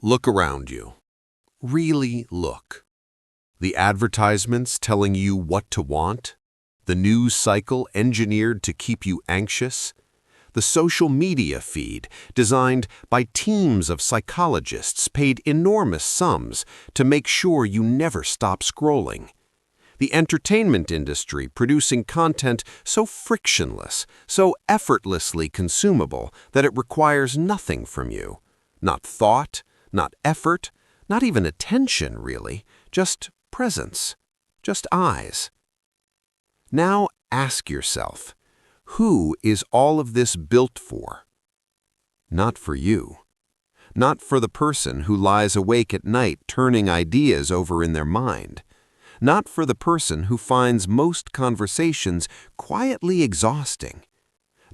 Look around you. Really look. The advertisements telling you what to want, the news cycle engineered to keep you anxious, the social media feed designed by teams of psychologists paid enormous sums to make sure you never stop scrolling. The entertainment industry producing content so frictionless, so effortlessly consumable that it requires nothing from you. Not thought, not effort, not even attention, really, just presence, just eyes. Now ask yourself, who is all of this built for? Not for you. Not for the person who lies awake at night turning ideas over in their mind. Not for the person who finds most conversations quietly exhausting.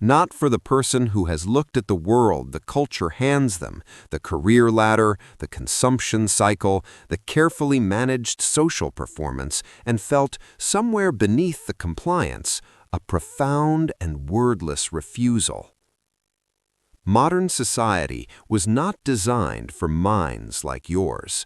Not for the person who has looked at the world the culture hands them, the career ladder, the consumption cycle, the carefully managed social performance, and felt somewhere beneath the compliance a profound and wordless refusal. Modern society was not designed for minds like yours.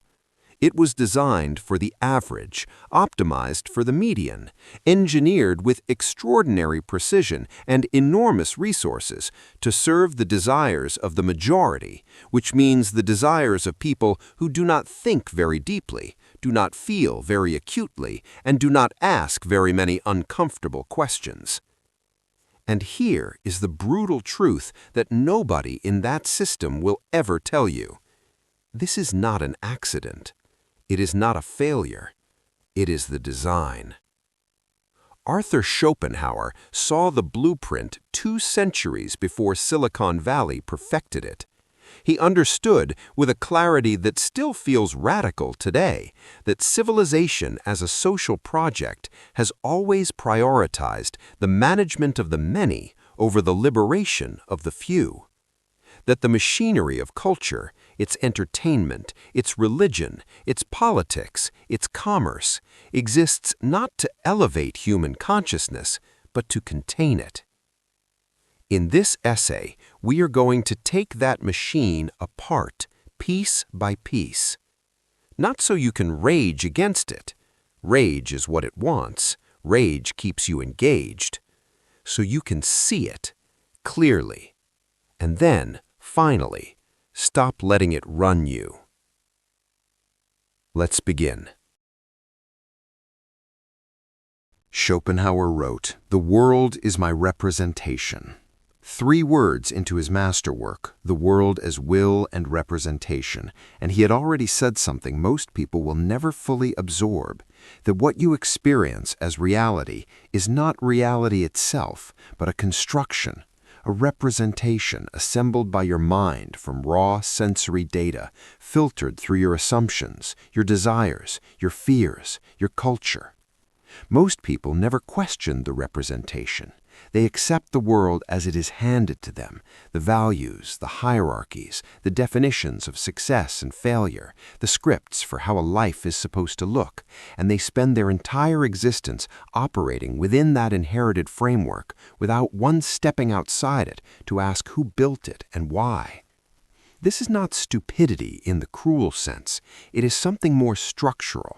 It was designed for the average, optimized for the median, engineered with extraordinary precision and enormous resources to serve the desires of the majority, which means the desires of people who do not think very deeply, do not feel very acutely, and do not ask very many uncomfortable questions. And here is the brutal truth that nobody in that system will ever tell you. This is not an accident. It is not a failure. It is the design. Arthur Schopenhauer saw the blueprint 2 centuries before Silicon Valley perfected it. He understood, with a clarity that still feels radical today, that civilization as a social project has always prioritized the management of the many over the liberation of the few. That the machinery of culture, its entertainment, its religion, its politics, its commerce, exists not to elevate human consciousness, but to contain it. In this essay, we are going to take that machine apart, piece by piece. Not so you can rage against it. Rage is what it wants. Rage keeps you engaged. So you can see it clearly. And then, finally, stop letting it run you. Let's begin. Schopenhauer wrote, "The world is my representation." 3 words into his masterwork, the world as will and representation, and he had already said something most people will never fully absorb, that what you experience as reality is not reality itself, but a construction, a representation assembled by your mind from raw sensory data, filtered through your assumptions, your desires, your fears, your culture. Most people never question the representation. They accept the world as it is handed to them, the values, the hierarchies, the definitions of success and failure, the scripts for how a life is supposed to look, and they spend their entire existence operating within that inherited framework without once stepping outside it to ask who built it and why. This is not stupidity in the cruel sense. It is something more structural.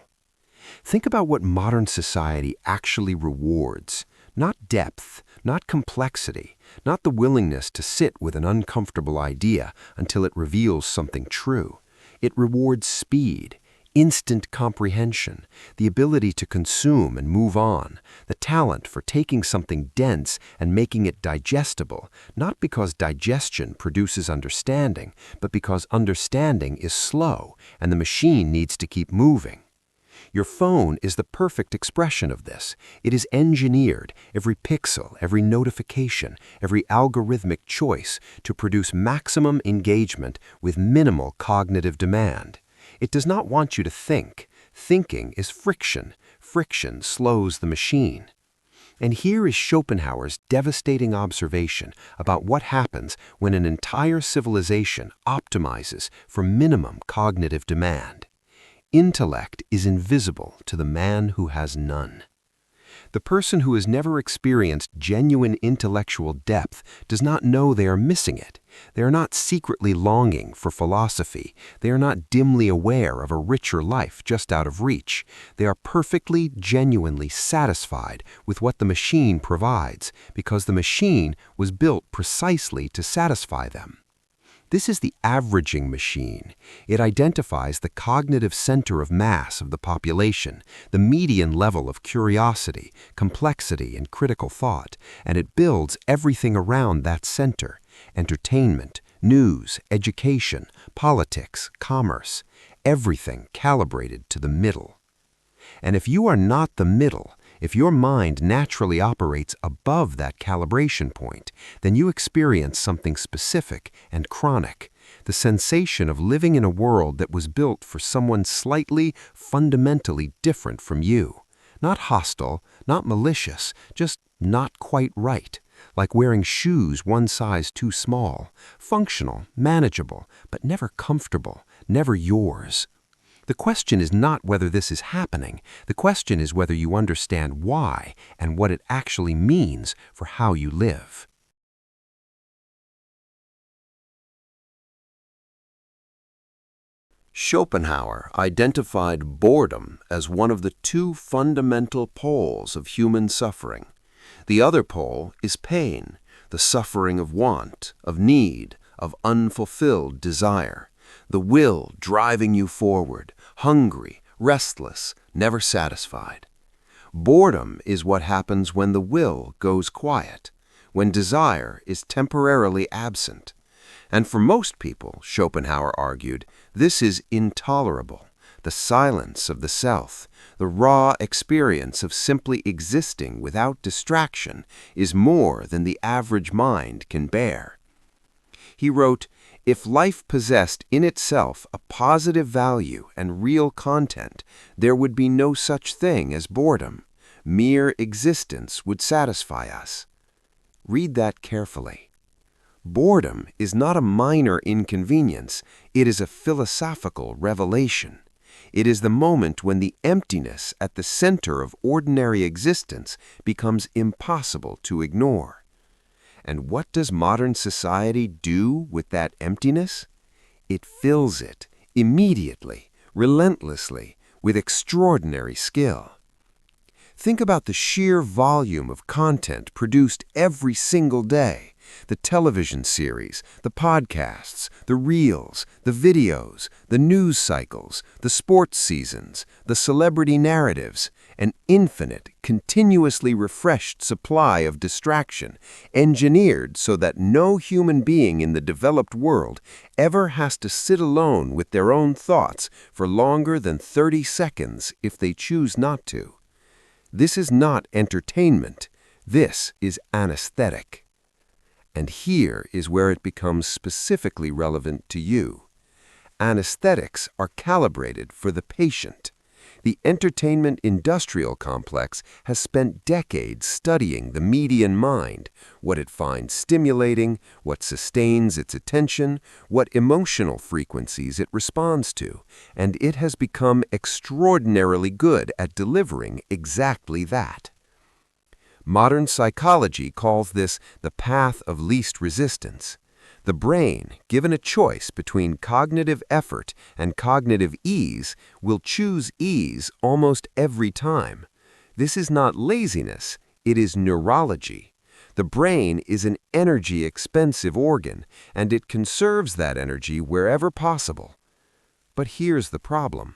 Think about what modern society actually rewards. Not depth, not complexity, not the willingness to sit with an uncomfortable idea until it reveals something true. It rewards speed, instant comprehension, the ability to consume and move on, the talent for taking something dense and making it digestible, not because digestion produces understanding, but because understanding is slow and the machine needs to keep moving. Your phone is the perfect expression of this. It is engineered, every pixel, every notification, every algorithmic choice, to produce maximum engagement with minimal cognitive demand. It does not want you to think. Thinking is friction. Friction slows the machine. And here is Schopenhauer's devastating observation about what happens when an entire civilization optimizes for minimum cognitive demand. Intellect is invisible to the man who has none. The person who has never experienced genuine intellectual depth does not know they are missing it. They are not secretly longing for philosophy. They are not dimly aware of a richer life just out of reach. They are perfectly, genuinely satisfied with what the machine provides, because the machine was built precisely to satisfy them. This is the averaging machine. It identifies the cognitive center of mass of the population, the median level of curiosity, complexity, and critical thought, and it builds everything around that center: entertainment, news, education, politics, commerce, everything calibrated to the middle. And if you are not the middle, if your mind naturally operates above that calibration point, then you experience something specific and chronic, the sensation of living in a world that was built for someone slightly, fundamentally different from you. Not hostile, not malicious, just not quite right. Like wearing shoes one size too small, functional, manageable, but never comfortable, never yours. The question is not whether this is happening. The question is whether you understand why and what it actually means for how you live. Schopenhauer identified boredom as one of the two fundamental poles of human suffering. The other pole is pain, the suffering of want, of need, of unfulfilled desire. The will driving you forward, hungry, restless, never satisfied. Boredom is what happens when the will goes quiet, when desire is temporarily absent. And for most people, Schopenhauer argued, this is intolerable. The silence of the self, the raw experience of simply existing without distraction, is more than the average mind can bear. He wrote, "If life possessed in itself a positive value and real content, there would be no such thing as boredom. Mere existence would satisfy us." Read that carefully. Boredom is not a minor inconvenience, it is a philosophical revelation. It is the moment when the emptiness at the center of ordinary existence becomes impossible to ignore. And what does modern society do with that emptiness? It fills it immediately, relentlessly, with extraordinary skill. Think about the sheer volume of content produced every single day. The television series, the podcasts, the reels, the videos, the news cycles, the sports seasons, the celebrity narratives, an infinite, continuously refreshed supply of distraction, engineered so that no human being in the developed world ever has to sit alone with their own thoughts for longer than 30 seconds if they choose not to. This is not entertainment. This is anesthetic. And here is where it becomes specifically relevant to you. Anesthetics are calibrated for the patient. The entertainment industrial complex has spent decades studying the median mind, what it finds stimulating, what sustains its attention, what emotional frequencies it responds to, and it has become extraordinarily good at delivering exactly that. Modern psychology calls this the path of least resistance. The brain, given a choice between cognitive effort and cognitive ease, will choose ease almost every time. This is not laziness, it is neurology. The brain is an energy-expensive organ, and it conserves that energy wherever possible. But here's the problem.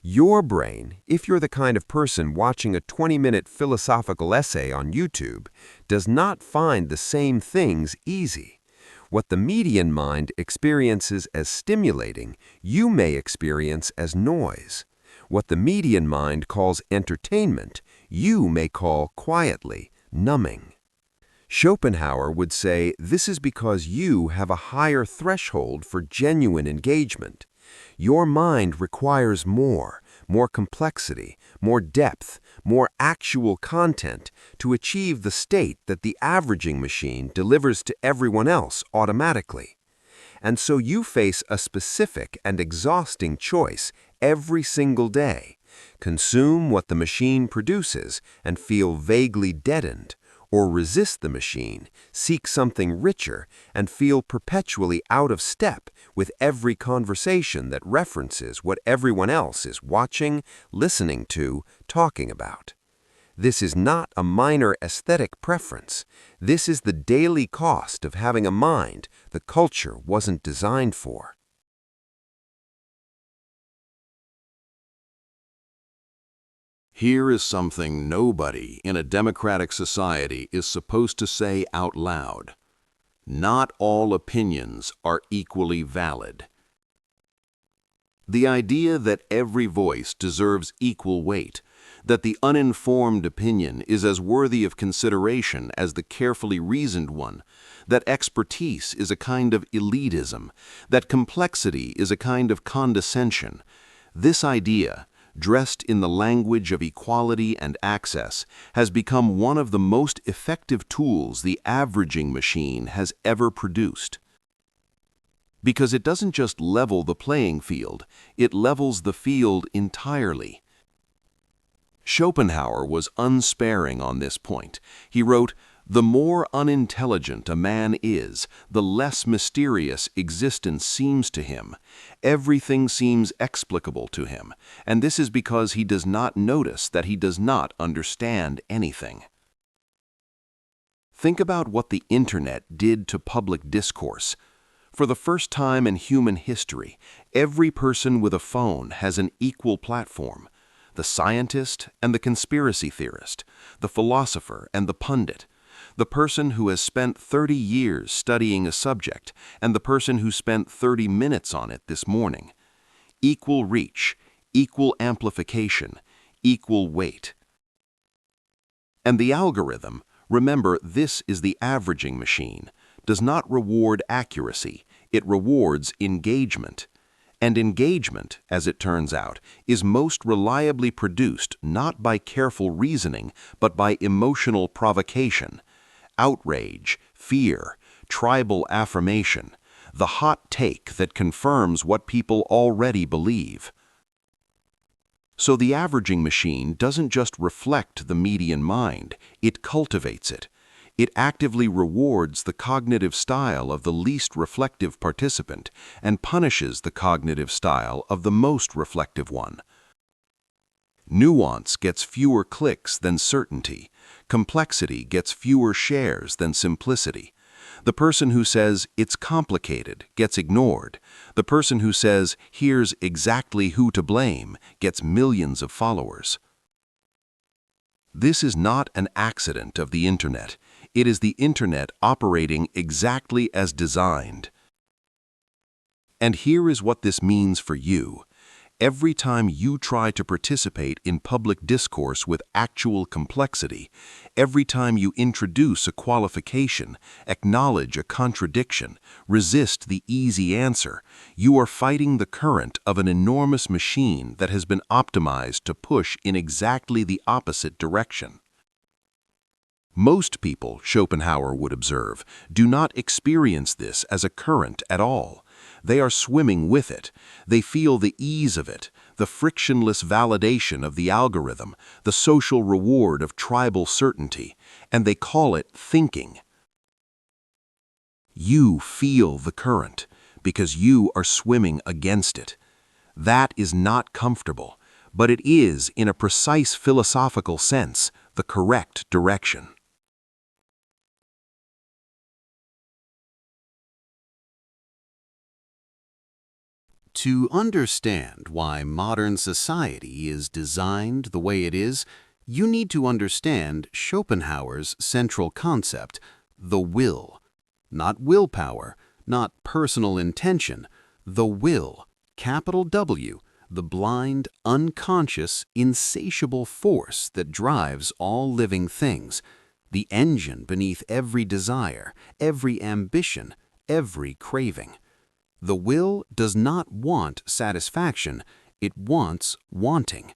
Your brain, if you're the kind of person watching a 20-minute philosophical essay on YouTube, does not find the same things easy. What the median mind experiences as stimulating, you may experience as noise. What the median mind calls entertainment, you may call quietly numbing. Schopenhauer would say this is because you have a higher threshold for genuine engagement. Your mind requires more complexity, more depth, more actual content to achieve the state that the averaging machine delivers to everyone else automatically. And so you face a specific and exhausting choice every single day. consume what the machine produces and feel vaguely deadened, or resist the machine, seek something richer, and feel perpetually out of step with every conversation that references what everyone else is watching, listening to, talking about. This is not a minor aesthetic preference. This is the daily cost of having a mind the culture wasn't designed for. Here is something nobody in a democratic society is supposed to say out loud. Not all opinions are equally valid. The idea that every voice deserves equal weight, that the uninformed opinion is as worthy of consideration as the carefully reasoned one, that expertise is a kind of elitism, that complexity is a kind of condescension, this idea, dressed in the language of equality and access, has become one of the most effective tools the averaging machine has ever produced. Because it doesn't just level the playing field, it levels the field entirely. Schopenhauer was unsparing on this point. He wrote, "The more unintelligent a man is, the less mysterious existence seems to him. Everything seems explicable to him, and this is because he does not notice that he does not understand anything." Think about what the Internet did to public discourse. For the first time in human history, every person with a phone has an equal platform. The scientist and the conspiracy theorist, the philosopher and the pundit, the person who has spent 30 years studying a subject and the person who spent 30 minutes on it this morning. Equal reach, equal amplification, equal weight. And the algorithm, remember this is the averaging machine, does not reward accuracy, it rewards engagement. And engagement, as it turns out, is most reliably produced not by careful reasoning, but by emotional provocation, outrage, fear, tribal affirmation, the hot take that confirms what people already believe. So the averaging machine doesn't just reflect the median mind, it cultivates it. It actively rewards the cognitive style of the least reflective participant and punishes the cognitive style of the most reflective one. Nuance gets fewer clicks than certainty. Complexity gets fewer shares than simplicity. The person who says, "It's complicated," gets ignored. The person who says, "Here's exactly who to blame," gets millions of followers. This is not an accident of the Internet. It is the Internet operating exactly as designed. And here is what this means for you. Every time you try to participate in public discourse with actual complexity, every time you introduce a qualification, acknowledge a contradiction, resist the easy answer, you are fighting the current of an enormous machine that has been optimized to push in exactly the opposite direction. Most people, Schopenhauer would observe, do not experience this as a current at all. They are swimming with it. They feel the ease of it, the frictionless validation of the algorithm, the social reward of tribal certainty, and they call it thinking. You feel the current because you are swimming against it. That is not comfortable, but it is, in a precise philosophical sense, the correct direction. To understand why modern society is designed the way it is, you need to understand Schopenhauer's central concept, the will. Not willpower, not personal intention, the will, capital W, the blind, unconscious, insatiable force that drives all living things, the engine beneath every desire, every ambition, every craving. The will does not want satisfaction, it wants wanting.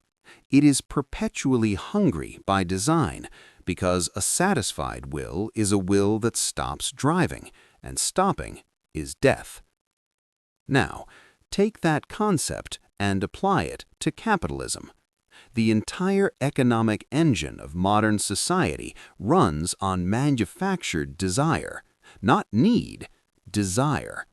It is perpetually hungry by design, because a satisfied will is a will that stops driving, and stopping is death. Now, take that concept and apply it to capitalism. The entire economic engine of modern society runs on manufactured desire, not need, desire.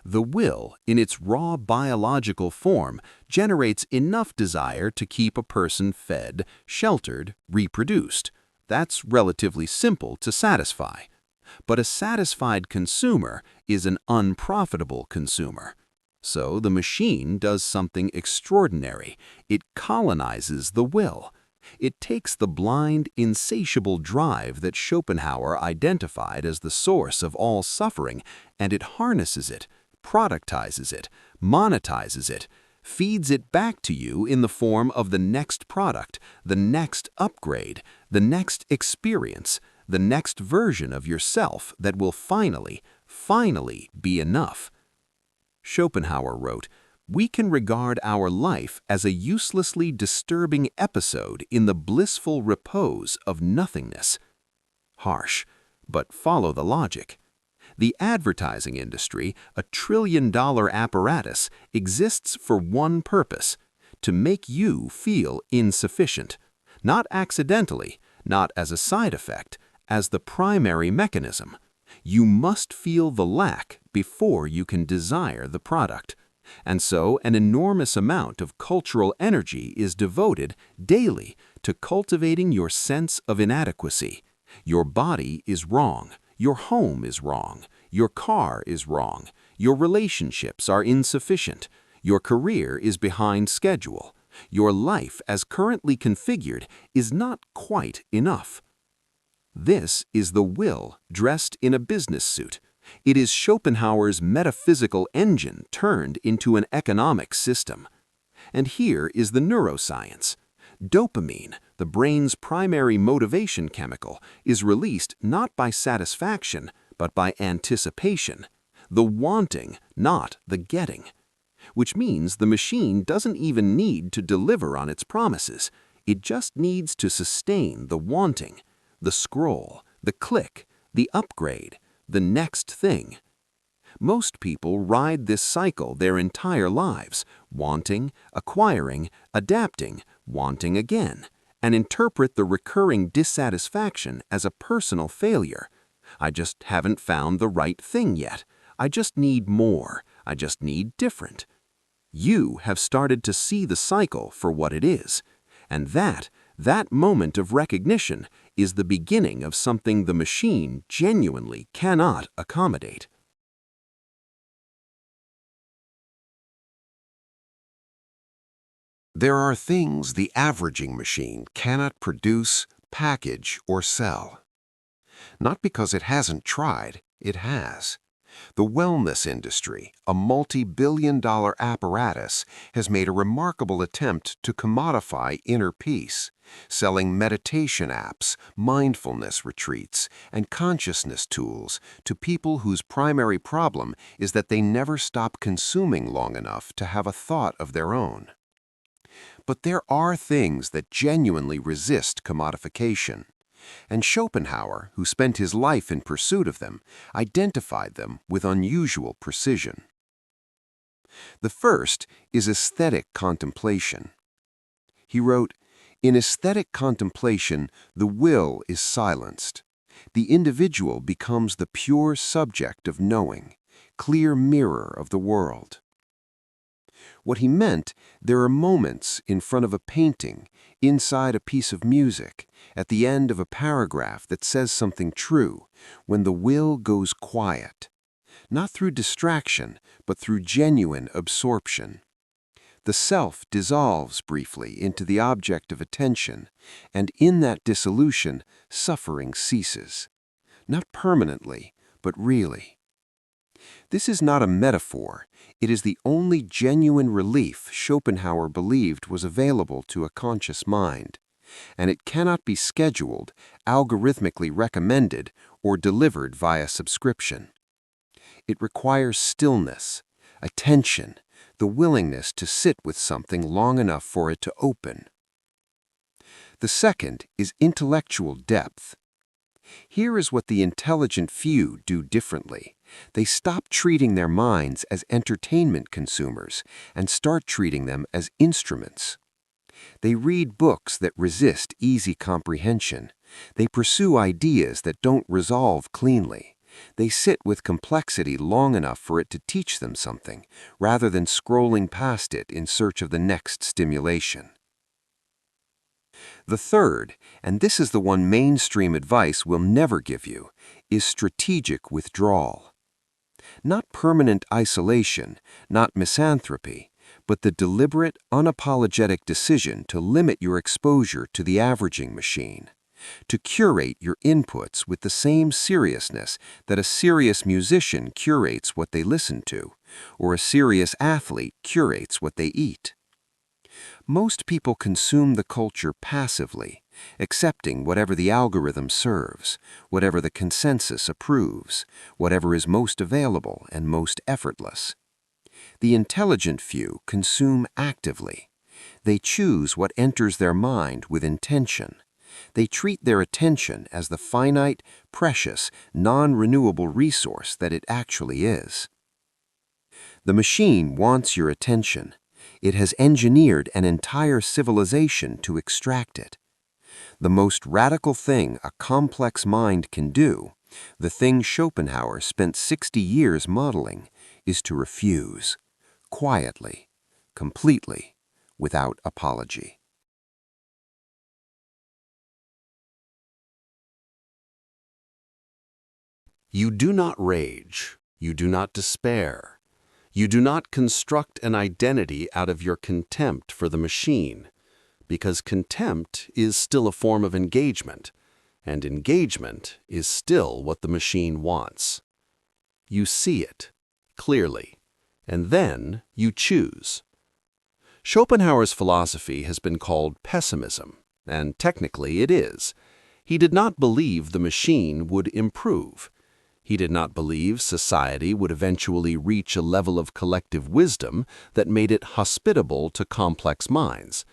The will, in its raw biological form, generates enough desire to keep a person fed, sheltered, reproduced. That's relatively simple to satisfy. But a satisfied consumer is an unprofitable consumer. So the machine does something extraordinary. It colonizes the will. It takes the blind, insatiable drive that Schopenhauer identified as the source of all suffering, and it harnesses it, productizes it, monetizes it, feeds it back to you in the form of the next product, the next upgrade, the next experience, the next version of yourself that will finally be enough. Schopenhauer wrote, "We can regard our life as a uselessly disturbing episode in the blissful repose of nothingness." Harsh, but follow the logic. The advertising industry, a trillion-dollar apparatus, exists for one purpose: to make you feel insufficient. Not accidentally, not as a side effect, as the primary mechanism. You must feel the lack before you can desire the product. And so an enormous amount of cultural energy is devoted daily to cultivating your sense of inadequacy. Your body is wrong. Your home is wrong. Your car is wrong. Your relationships are insufficient. Your career is behind schedule. Your life as currently configured is not quite enough. This is the will dressed in a business suit. It is Schopenhauer's metaphysical engine turned into an economic system. And here is the neuroscience. Dopamine, the brain's primary motivation chemical, is released not by satisfaction, but by anticipation. The wanting, not the getting. Which means the machine doesn't even need to deliver on its promises. It just needs to sustain the wanting, the scroll, the click, the upgrade, the next thing. Most people ride this cycle their entire lives, wanting, acquiring, adapting, wanting again, and interpret the recurring dissatisfaction as a personal failure. I just haven't found the right thing yet. I just need more. I just need different. You have started to see the cycle for what it is, and that moment of recognition is the beginning of something the machine genuinely cannot accommodate. There are things the averaging machine cannot produce, package, or sell. Not because it hasn't tried, it has. The wellness industry, a multi-billion-dollar apparatus, has made a remarkable attempt to commodify inner peace, selling meditation apps, mindfulness retreats, and consciousness tools to people whose primary problem is that they never stop consuming long enough to have a thought of their own. But there are things that genuinely resist commodification. And Schopenhauer, who spent his life in pursuit of them, identified them with unusual precision. The first is aesthetic contemplation. He wrote, "In aesthetic contemplation, the will is silenced. The individual becomes the pure subject of knowing, clear mirror of the world." What he meant, there are moments in front of a painting, inside a piece of music, at the end of a paragraph that says something true, when the will goes quiet. Not through distraction, but through genuine absorption. The self dissolves briefly into the object of attention, and in that dissolution, suffering ceases. Not permanently, but really. This is not a metaphor. It is the only genuine relief Schopenhauer believed was available to a conscious mind, and it cannot be scheduled, algorithmically recommended, or delivered via subscription. It requires stillness, attention, the willingness to sit with something long enough for it to open. The second is intellectual depth. Here is what the intelligent few do differently. They stop treating their minds as entertainment consumers and start treating them as instruments. They read books that resist easy comprehension. They pursue ideas that don't resolve cleanly. They sit with complexity long enough for it to teach them something, rather than scrolling past it in search of the next stimulation. The third, and this is the one mainstream advice will never give you, is strategic withdrawal. Not permanent isolation, not misanthropy, but the deliberate, unapologetic decision to limit your exposure to the averaging machine, to curate your inputs with the same seriousness that a serious musician curates what they listen to, or a serious athlete curates what they eat. Most people consume the culture passively, accepting whatever the algorithm serves, whatever the consensus approves, whatever is most available and most effortless. The intelligent few consume actively. They choose what enters their mind with intention. They treat their attention as the finite, precious, non-renewable resource that it actually is. The machine wants your attention. It has engineered an entire civilization to extract it. The most radical thing a complex mind can do, the thing Schopenhauer spent 60 years modeling, is to refuse, quietly, completely, without apology. You do not rage. You do not despair. You do not construct an identity out of your contempt for the machine, because contempt is still a form of engagement, and engagement is still what the machine wants. You see it clearly, and then you choose. Schopenhauer's philosophy has been called pessimism, and technically it is. He did not believe the machine would improve. He did not believe society would eventually reach a level of collective wisdom that made it hospitable to complex minds.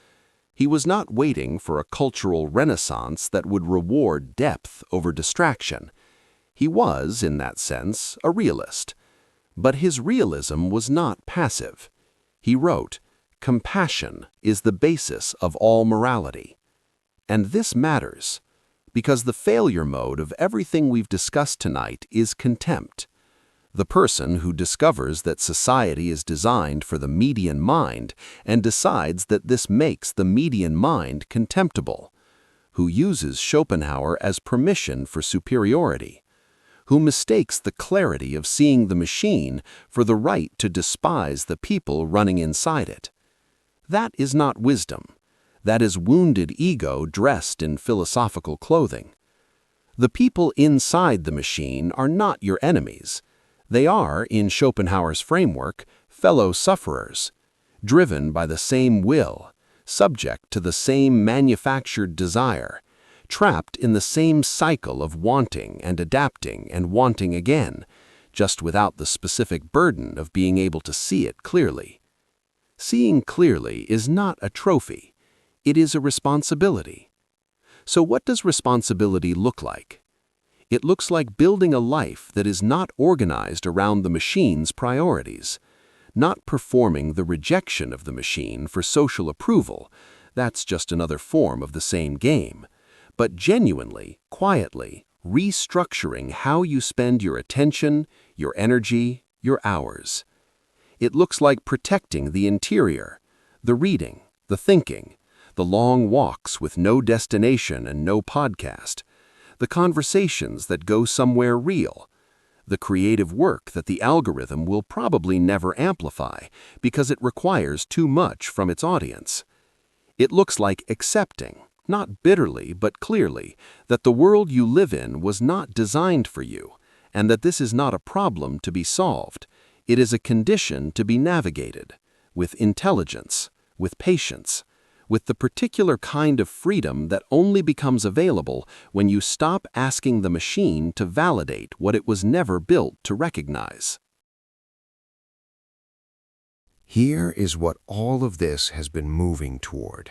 He was not waiting for a cultural renaissance that would reward depth over distraction. He was, in that sense, a realist. But his realism was not passive. He wrote, "Compassion is the basis of all morality." And this matters, because the failure mode of everything we've discussed tonight is contempt. The person who discovers that society is designed for the median mind and decides that this makes the median mind contemptible, who uses Schopenhauer as permission for superiority, who mistakes the clarity of seeing the machine for the right to despise the people running inside it. That is not wisdom. That is wounded ego dressed in philosophical clothing. The people inside the machine are not your enemies. They are, in Schopenhauer's framework, fellow sufferers, driven by the same will, subject to the same manufactured desire, trapped in the same cycle of wanting and adapting and wanting again, just without the specific burden of being able to see it clearly. Seeing clearly is not a trophy. It is a responsibility. So what does responsibility look like? It looks like building a life that is not organized around the machine's priorities, not performing the rejection of the machine for social approval. That's just another form of the same game. But genuinely, quietly, restructuring how you spend your attention, your energy, your hours. It looks like protecting the interior, the reading, the thinking, the long walks with no destination and no podcast, the conversations that go somewhere real, the creative work that the algorithm will probably never amplify because it requires too much from its audience. It looks like accepting, not bitterly but clearly, that the world you live in was not designed for you, and that this is not a problem to be solved. It is a condition to be navigated, with intelligence, with patience, with the particular kind of freedom that only becomes available when you stop asking the machine to validate what it was never built to recognize. Here is what all of this has been moving toward.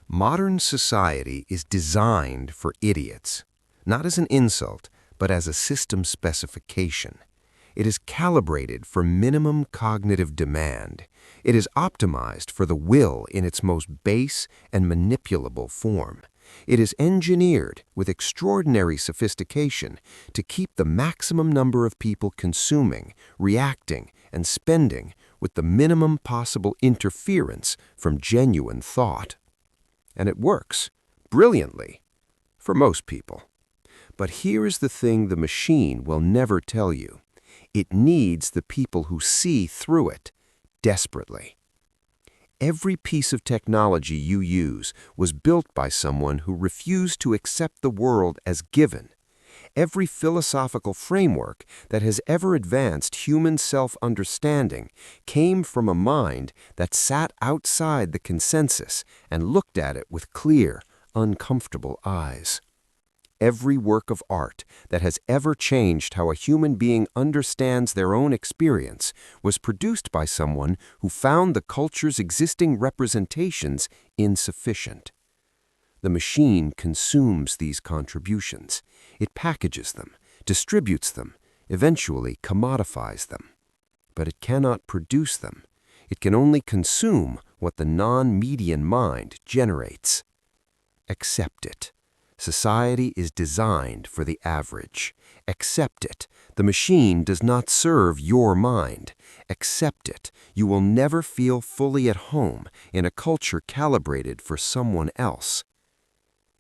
Modern society is designed for idiots, not as an insult, but as a system specification. It is calibrated for minimum cognitive demand. It is optimized for the will in its most base and manipulable form. It is engineered with extraordinary sophistication to keep the maximum number of people consuming, reacting, and spending with the minimum possible interference from genuine thought. And it works brilliantly for most people. But here is the thing the machine will never tell you. It needs the people who see through it desperately. Every piece of technology you use was built by someone who refused to accept the world as given. Every philosophical framework that has ever advanced human self-understanding came from a mind that sat outside the consensus and looked at it with clear, uncomfortable eyes. Every work of art that has ever changed how a human being understands their own experience was produced by someone who found the culture's existing representations insufficient. The machine consumes these contributions. It packages them, distributes them, eventually commodifies them. But it cannot produce them. It can only consume what the non-median mind generates. Accept it. Society is designed for the average. Accept it. The machine does not serve your mind. Accept it. You will never feel fully at home in a culture calibrated for someone else.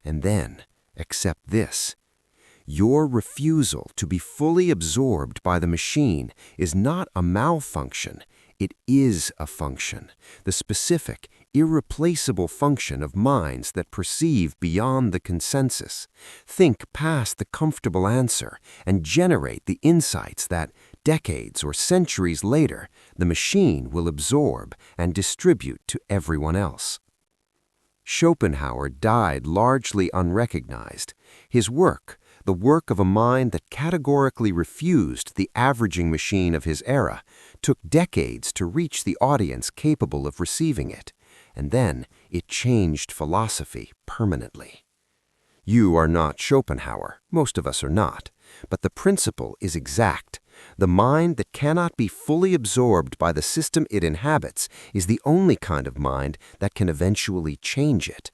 And then, accept this. Your refusal to be fully absorbed by the machine is not a malfunction. It is a function, the specific, irreplaceable function of minds that perceive beyond the consensus, think past the comfortable answer, and generate the insights that, decades or centuries later, the machine will absorb and distribute to everyone else. Schopenhauer died largely unrecognized. His work, the work of a mind that categorically refused the averaging machine of his era, took decades to reach the audience capable of receiving it, and then it changed philosophy permanently. You are not Schopenhauer, most of us are not, but the principle is exact. The mind that cannot be fully absorbed by the system it inhabits is the only kind of mind that can eventually change it.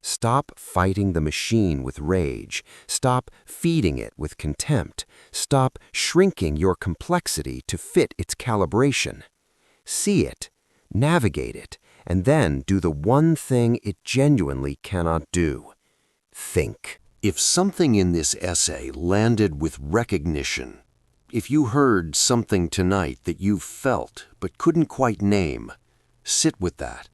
Stop fighting the machine with rage. Stop feeding it with contempt. Stop shrinking your complexity to fit its calibration. See it, navigate it, and then do the one thing it genuinely cannot do. Think. If something in this essay landed with recognition, if you heard something tonight that you've felt but couldn't quite name, sit with that.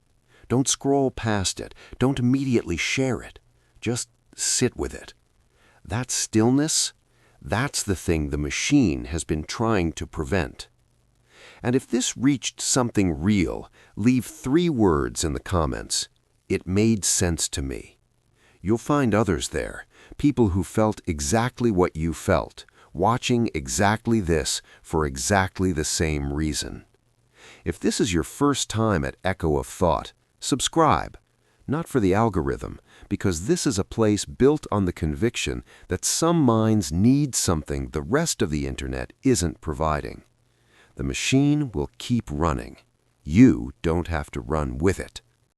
Don't scroll past it. Don't immediately share it. Just sit with it. That stillness, that's the thing the machine has been trying to prevent. And if this reached something real, leave 3 words in the comments. It made sense to me. You'll find others there, people who felt exactly what you felt, watching exactly this for exactly the same reason. If this is your first time at Echo of Thought, subscribe. Not for the algorithm, because this is a place built on the conviction that some minds need something the rest of the internet isn't providing. The machine will keep running. You don't have to run with it.